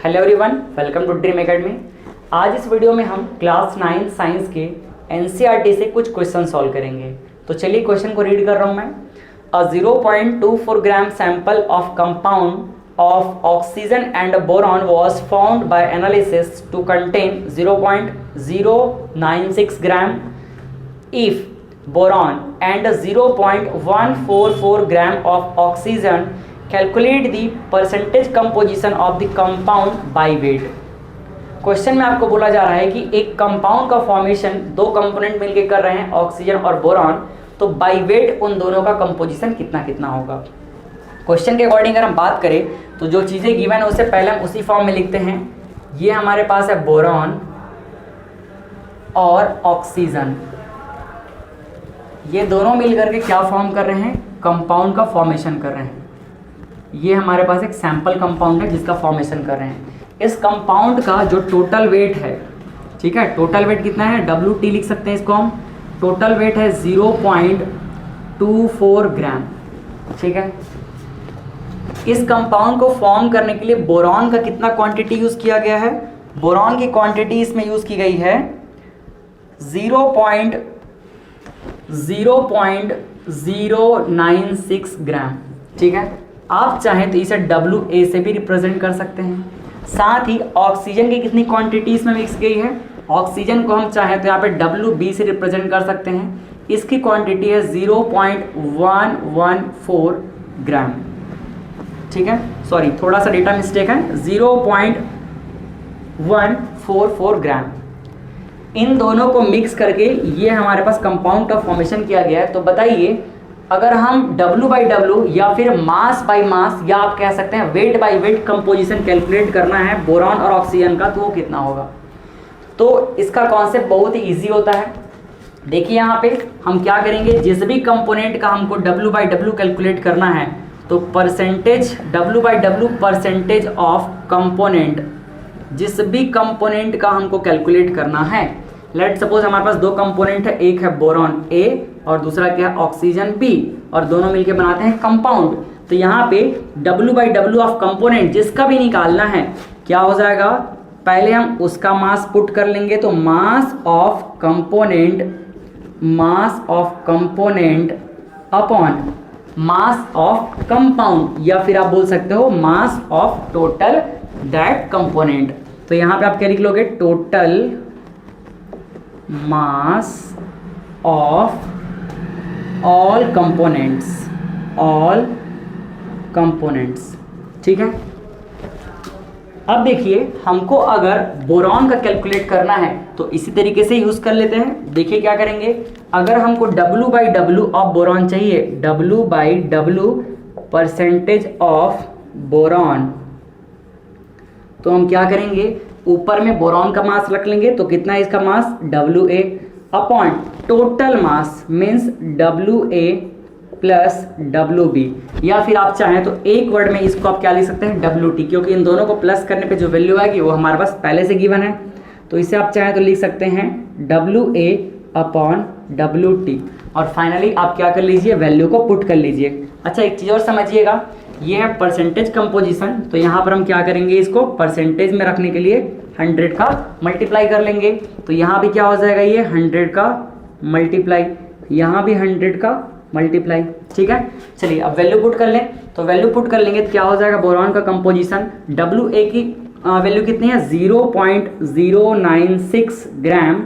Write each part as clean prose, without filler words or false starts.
Hello everyone, welcome to Dream Academy. आज इस video में हम क्लास 9 साइंस के एनसीईआरटी से कुछ क्वेश्चन सॉल्व करेंगे। तो चलिए क्वेश्चन को रीड कर रहा हूँ मैं। A 0.24 gram sample of compound of oxygen and boron was found by analysis to contain 0.096 gram if boron and 0.144 gram of oxygen. Calculate the percentage composition of the compound by weight. Question में आपको बोला जा रहा है कि एक compound का formation दो कंपोनेंट मिलकर कर रहे हैं, ऑक्सीजन और बोरॉन, तो बाय वेट उन दोनों का कंपोजिशन कितना कितना होगा। क्वेश्चन के अकॉर्डिंग अगर हम बात करें तो जो चीज़ें गिवन है उससे पहले हम उसी फॉर्म में लिखते हैं। ये हमारे पास है बोरॉन और ऑक्सीजन, ये दोनों मिलकर के क्या फॉर्म कर रहे हैं, कंपाउंड का फॉर्मेशन कर रहे हैं। ये हमारे पास एक सैंपल कंपाउंड है जिसका फॉर्मेशन कर रहे हैं। इस कंपाउंड का जो टोटल वेट है, ठीक है, टोटल वेट कितना है, WT लिख सकते हैं इसको हम। टोटल वेट है 0.24 ग्राम, ठीक है। इस कंपाउंड को फॉर्म करने के लिए बोरॉन का कितना क्वांटिटी यूज किया गया है, बोरॉन की क्वांटिटी इसमें यूज की गई है 0.096 ग्राम, ठीक है। आप चाहें तो इसे WA से भी रिप्रेजेंट कर सकते हैं। साथ ही ऑक्सीजन की कितनी क्वांटिटी इसमें मिक्स गई है, ऑक्सीजन को हम चाहें तो यहाँ पे WB से रिप्रेजेंट कर सकते हैं। इसकी क्वांटिटी है 0.114 ग्राम, ठीक है। सॉरी, थोड़ा सा डेटा मिस्टेक है, 0.144 ग्राम। इन दोनों को मिक्स करके ये हमारे पास कंपाउंड का फॉर्मेशन किया गया है। तो बताइए, अगर हम W बाई W या फिर मास बाई मास या आप कह सकते हैं weight by wait composition calculate करना है बोरॉन और ऑक्सीजन का, तो वो कितना होगा। तो इसका कॉन्सेप्ट बहुत ही ईजी होता है। देखिए यहाँ पे हम क्या करेंगे, जिस भी कंपोनेंट का हमको W बाई W कैलकुलेट करना है तो percentage W by W percentage of component, जिस भी कंपोनेंट का हमको कैलकुलेट करना है। लेट सपोज हमारे पास दो कंपोनेंट है, एक है बोरॉन A और दूसरा क्या है, ऑक्सीजन B, और दोनों मिलके बनाते हैं कंपाउंड। तो यहाँ पे W by W of component जिसका भी निकालना है क्या हो जाएगा, पहले हम उसका मास पुट कर लेंगे। तो mass of component upon mass of compound, या फिर आप बोल सकते हो mass of total that component. तो यहाँ पे आप क्या लिख लोगे, total mass of all components, ठीक है। अब देखिए, हमको अगर बोरॉन का कैलकुलेट करना है तो इसी तरीके से यूज कर लेते हैं। देखिए क्या करेंगे, अगर हमको W by W of boron चाहिए, W by W percentage of boron, तो हम क्या करेंगे, ऊपर में बोरॉन का मास रख लेंगे। तो कितना है इसका मास, WA upon total mass means WA plus WB, या फिर आप चाहें तो एक वर्ड में इसको आप क्या लिख सकते हैं, WT, क्योंकि इन दोनों को प्लस करने पे जो वैल्यू आएगी वो हमारे पास पहले से गिवन है। तो इसे आप चाहें तो लिख सकते हैं WA अपॉन WT, और फाइनली आप क्या कर लीजिए, वैल्यू को पुट कर लीजिए। अच्छा, एक चीज़ और समझिएगा, ये है परसेंटेज कंपोजिशन। तो यहाँ पर हम क्या करेंगे, इसको परसेंटेज में रखने के लिए 100 का मल्टीप्लाई कर लेंगे। तो यहाँ भी क्या हो जाएगा, ये 100 का मल्टीप्लाई, यहाँ भी 100 का मल्टीप्लाई, ठीक है। चलिए अब वैल्यू पुट कर लें। तो वैल्यू पुट कर लेंगे तो क्या हो जाएगा, बोरॉन का कंपोजिशन WA की वैल्यू कितनी है, 0.096 ग्राम,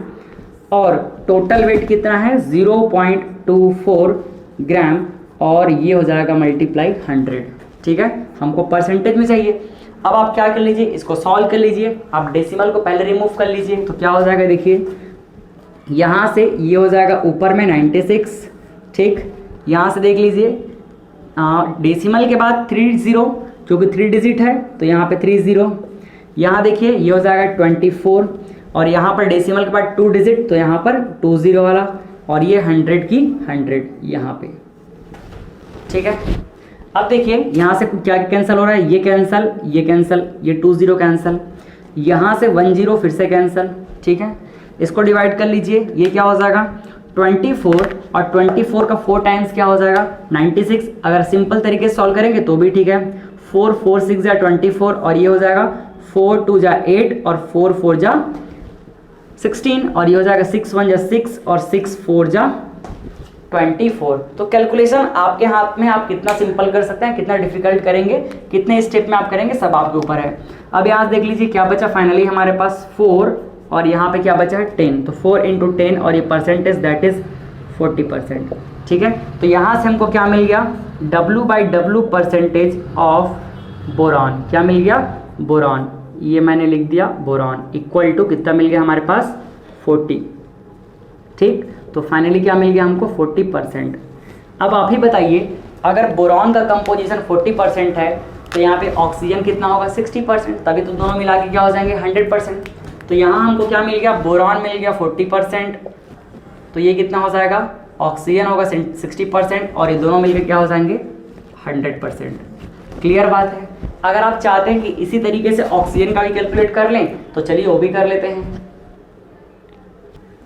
और टोटल वेट कितना है 0.24 ग्राम, और ये हो जाएगा मल्टीप्लाई 100, ठीक है। हमको परसेंटेज में चाहिए। अब आप क्या कर लीजिए, इसको सॉल्व कर लीजिए। आप डेसिमल को पहले रिमूव कर लीजिए। तो क्या हो जाएगा, देखिए यहाँ से ये हो जाएगा ऊपर में 96, ठीक। यहाँ से देख लीजिए, डेसिमल के बाद 30, क्योंकि 3 डिजिट है तो यहाँ पे 30। यहाँ देखिए ये हो जाएगा 24, और यहाँ पर डेसिमल के बाद 2 डिजिट तो यहाँ पर 20 वाला, और ये 100 की 100 यहाँ पे, ठीक है। अब देखिए यहाँ से क्या कैंसिल हो रहा है, ये कैंसिल, ये कैंसिल, ये 20 कैंसिल, यहाँ से 10 फिर से कैंसिल, ठीक है। इसको डिवाइड कर लीजिए, ये क्या हो जाएगा 24, और 24 का 4 टाइम्स क्या हो जाएगा 96। अगर सिंपल तरीके से सॉल्व करेंगे तो भी ठीक है, 4 4 6 या 24, और ये हो जाएगा 4 2 जा 8 और 4 4 जा 16 और ये हो जाएगा 6 1 जा 6 और 6 4 जा 24। तो कैलकुलेशन आपके हाथ में, आप कितना सिंपल कर सकते हैं, कितना डिफिकल्ट करेंगे, कितने स्टेप में आप करेंगे, सब आपके ऊपर है। अब यहाँ देख लीजिए क्या बचा फाइनली हमारे पास 4 और यहाँ पे क्या बचा है 10। तो 4 × 10 और ये परसेंटेज दैट इज 40%। ठीक है, तो यहाँ से हमको क्या मिल गया, W/W परसेंटेज ऑफ बोरॉन। क्या मिल गया, बोरॉन, ये मैंने लिख दिया बोरॉन इक्वल टू कितना मिल गया हमारे पास 40। ठीक, तो फाइनली क्या मिल गया हमको 40%। अब आप ही बताइए, अगर बोरॉन का कंपोजिशन 40% है तो यहाँ पे ऑक्सीजन कितना होगा 60%, तभी तो दोनों मिला के क्या हो जाएंगे 100%। तो यहाँ हमको क्या मिल गया, बोरॉन मिल गया 40%, तो ये कितना हो जाएगा, ऑक्सीजन होगा 60% और ये दोनों मिलकर क्या हो जाएंगे 100%। क्लियर बात है। अगर आप चाहते हैं कि इसी तरीके से ऑक्सीजन का भी कैलकुलेट कर लें तो चलिए वो भी कर लेते हैं।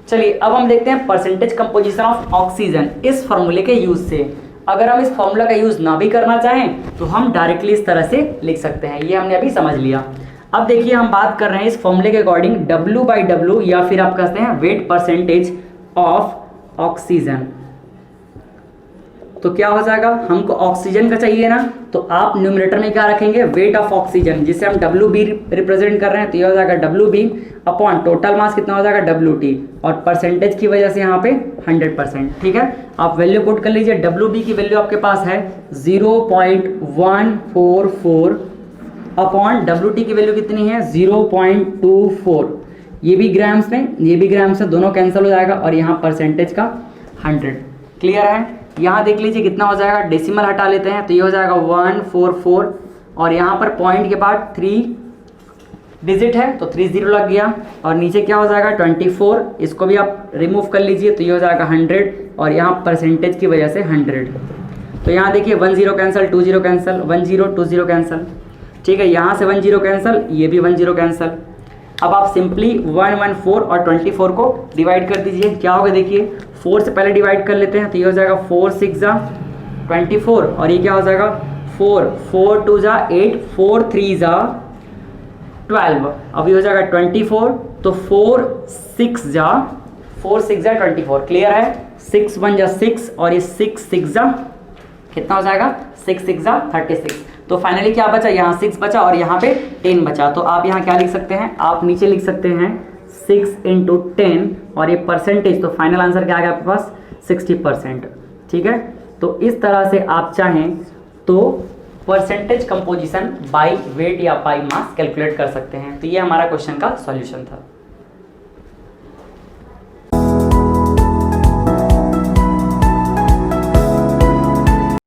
चलिए अब हम देखते हैं परसेंटेज कंपोजिशन ऑफ ऑक्सीजन इस फॉर्मूले के यूज से। अगर हम इस फॉर्मूला का यूज ना भी करना चाहें तो हम डायरेक्टली इस तरह से लिख सकते हैं, ये हमने अभी समझ लिया। अब देखिए हम बात कर रहे हैं इस फॉर्मूले के अकॉर्डिंग W/W या फिर आप कहते हैं वेट परसेंटेज ऑफ ऑक्सीजन। तो क्या हो जाएगा, हमको ऑक्सीजन का चाहिए ना, तो आप न्यूमरेटर में क्या रखेंगे, वेट ऑफ ऑक्सीजन, जिसे हम WB रिप्रेजेंट कर रहे हैं, तो ये हो जाएगा WB अपॉन टोटल मास कितना हो जाएगा WT, और परसेंटेज की वजह से यहाँ पे 100%। ठीक है, आप वैल्यू पुट कर लीजिए। WB की वैल्यू आपके पास है 0.144 अपॉन WT की वैल्यू कितनी है 0.24। ये भी ग्राम्स में, ये भी ग्राम्स में, दोनों कैंसिल हो जाएगा और यहाँ परसेंटेज का 100। क्लियर है। यहाँ देख लीजिए कितना हो जाएगा, डेसिमल हटा लेते हैं तो ये हो जाएगा 144 और यहाँ पर पॉइंट के बाद 3 डिजिट है तो 30 लग गया, और नीचे क्या हो जाएगा 24, इसको भी आप रिमूव कर लीजिए तो ये हो जाएगा 100 और यहाँ परसेंटेज की वजह से 100। तो यहाँ देखिए 10 कैंसिल, 20 कैंसिल, 10 20 कैंसिल। ठीक है, यहाँ से 10 कैंसिल, ये भी 10 कैंसिल। अब आप सिंपली 114 और 24 को डिवाइड कर दीजिए, क्या होगा देखिए, 4 से पहले डिवाइड कर लेते हैं तो ये हो जाएगा 4 6 जा 24 और ये क्या हो जाएगा 4 4 2 जा 8 4 3 जा 12। अब ये हो जाएगा 24, तो 4 6 जा 24। क्लियर है, 6 1 जा 6 और ये 6 6 जा कितना हो जाएगा 6 6 जा 36। तो फाइनली क्या बचा, यहाँ 6 बचा और यहाँ पे 10 बचा। तो आप यहाँ क्या लिख सकते हैं, आप नीचे लिख सकते हैं 6 × 10 और ये परसेंटेज, तो फाइनल आंसर क्या आ गया आपके पास 60%। ठीक है, तो इस तरह से आप चाहें तो परसेंटेज कंपोजिशन बाय वेट या बाय मास कैलकुलेट कर सकते हैं। तो ये हमारा क्वेश्चन का सॉल्यूशन था।